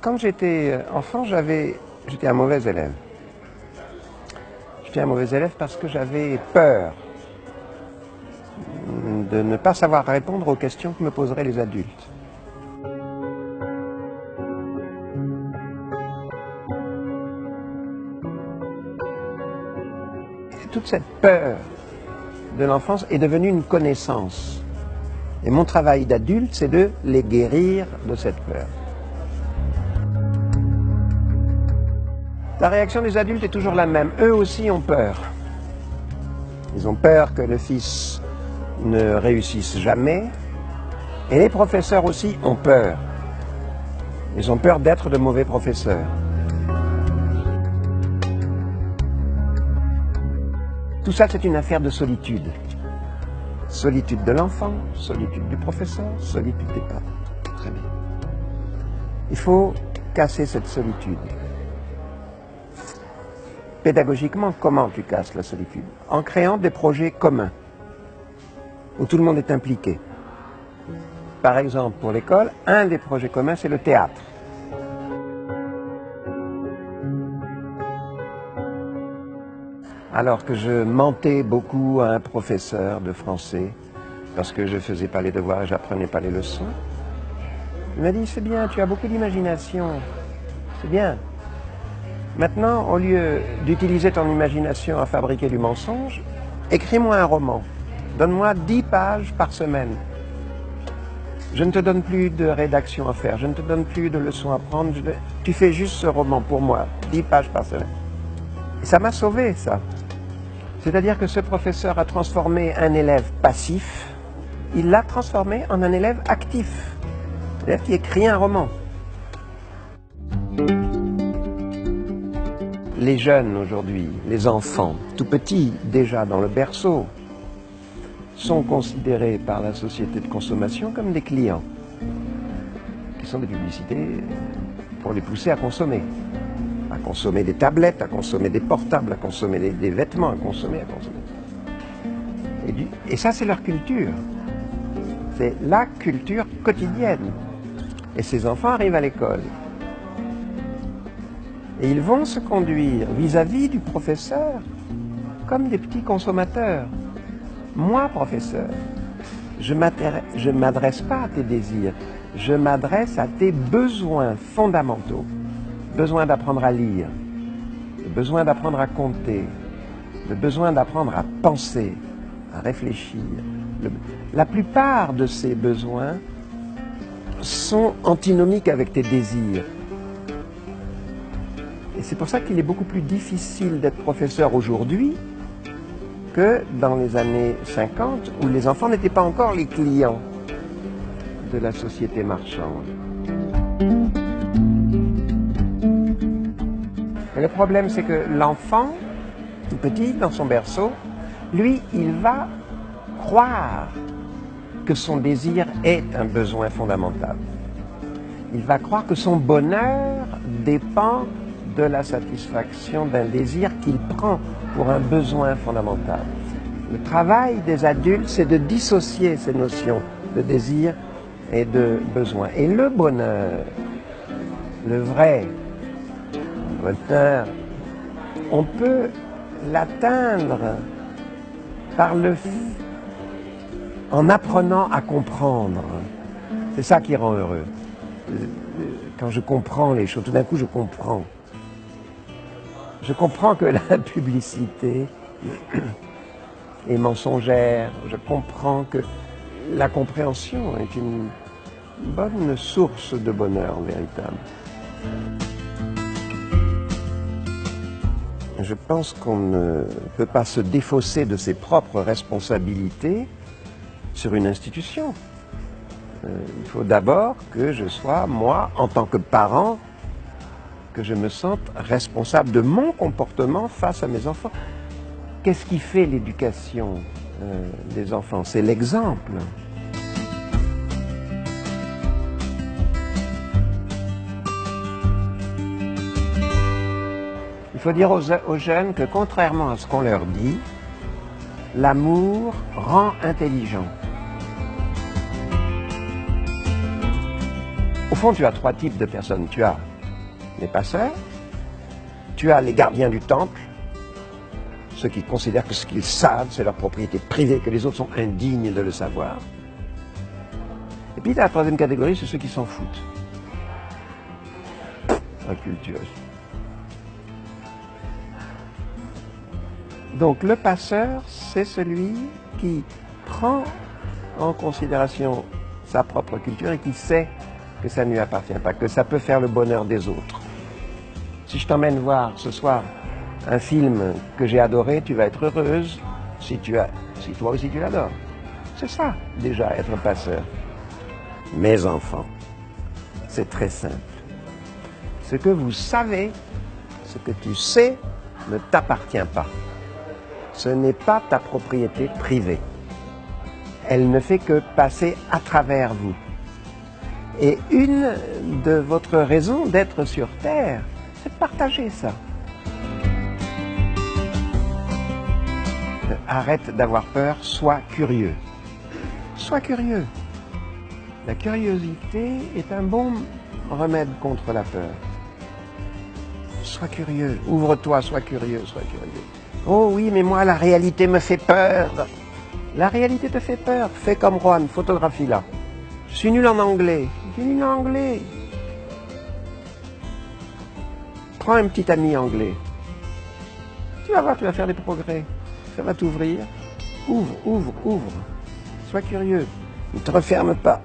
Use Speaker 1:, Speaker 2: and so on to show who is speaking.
Speaker 1: Quand j'étais enfant, j'étais un mauvais élève. J'étais un mauvais élève parce que j'avais peur de ne pas savoir répondre aux questions que me poseraient les adultes. Et toute cette peur de l'enfance est devenue une connaissance. Et mon travail d'adulte, c'est de les guérir de cette peur. La réaction des adultes est toujours la même. Eux aussi ont peur. Ils ont peur que le fils ne réussisse jamais. Et les professeurs aussi ont peur. Ils ont peur d'être de mauvais professeurs. Tout ça, c'est une affaire de solitude. Solitude de l'enfant, solitude du professeur, solitude des parents. Très bien. Il faut casser cette solitude. Pédagogiquement, comment tu casses la solitude? En créant des projets communs, où tout le monde est impliqué. Par exemple, pour l'école, un des projets communs, c'est le théâtre. Alors que je mentais beaucoup à un professeur de français, parce que je ne faisais pas les devoirs et j'apprenais pas les leçons, il m'a dit, c'est bien, tu as beaucoup d'imagination, c'est bien. Maintenant, au lieu d'utiliser ton imagination à fabriquer du mensonge, écris-moi un roman. Donne-moi 10 pages par semaine. Je ne te donne plus de rédaction à faire, je ne te donne plus de leçons à prendre. Tu fais juste ce roman pour moi, 10 pages par semaine. Et ça m'a sauvé, ça. C'est-à-dire que ce professeur a transformé un élève passif, il l'a transformé en un élève actif. C'est-à-dire qui écrit un roman. Les jeunes aujourd'hui, les enfants, tout petits, déjà dans le berceau, sont considérés par la société de consommation comme des clients, qui sont des publicités pour les pousser à consommer des tablettes, à consommer des portables, à consommer des vêtements, à consommer. Et ça, c'est leur culture. C'est la culture quotidienne. Et ces enfants arrivent à l'école. Et ils vont se conduire vis-à-vis du professeur comme des petits consommateurs. Moi, professeur, je ne m'adresse pas à tes désirs, je m'adresse à tes besoins fondamentaux. Le besoin d'apprendre à lire, le besoin d'apprendre à compter, le besoin d'apprendre à penser, à réfléchir. La plupart de ces besoins sont antinomiques avec tes désirs. Et c'est pour ça qu'il est beaucoup plus difficile d'être professeur aujourd'hui que dans les années 50, où les enfants n'étaient pas encore les clients de la société marchande. Et le problème, c'est que l'enfant, tout petit, dans son berceau, lui, il va croire que son désir est un besoin fondamental. Il va croire que son bonheur dépend de la satisfaction d'un désir qu'il prend pour un besoin fondamental. Le travail des adultes, c'est de dissocier ces notions de désir et de besoin. Et le bonheur, le vrai bonheur, on peut l'atteindre en apprenant à comprendre. C'est ça qui rend heureux. Quand je comprends les choses, tout d'un coup je comprends. Je comprends que la publicité est mensongère. Je comprends que la compréhension est une bonne source de bonheur véritable. Je pense qu'on ne peut pas se défausser de ses propres responsabilités sur une institution. Il faut d'abord que je sois, moi, en tant que parent, que je me sente responsable de mon comportement face à mes enfants. Qu'est-ce qui fait l'éducation des enfants? C'est l'exemple. Il faut dire aux jeunes que contrairement à ce qu'on leur dit, l'amour rend intelligent. Au fond, tu as 3 types de personnes. Tu as les passeurs. Tu as les gardiens du temple, ceux qui considèrent que ce qu'ils savent, c'est leur propriété privée, que les autres sont indignes de le savoir. Et puis la troisième catégorie, c'est ceux qui s'en foutent. Incultueux. Donc le passeur, c'est celui qui prend en considération sa propre culture et qui sait que ça ne lui appartient pas, que ça peut faire le bonheur des autres. Si je t'emmène voir ce soir un film que j'ai adoré, tu vas être heureuse si toi aussi tu l'adores. C'est ça, déjà, être passeur. Mes enfants, c'est très simple. Ce que vous savez, ce que tu sais, ne t'appartient pas. Ce n'est pas ta propriété privée. Elle ne fait que passer à travers vous. Et une de votre raison d'être sur Terre, c'est de partager ça. Arrête d'avoir peur, sois curieux. Sois curieux. La curiosité est un bon remède contre la peur. Sois curieux, ouvre-toi, sois curieux, sois curieux. Oh oui, mais moi, la réalité me fait peur. La réalité te fait peur. Fais comme Juan, photographie-la. Je suis nul en anglais. Je suis nul en anglais. Prends un petit ami anglais. Tu vas voir, tu vas faire des progrès. Ça va t'ouvrir. Ouvre, ouvre, ouvre. Sois curieux. Ne te referme pas.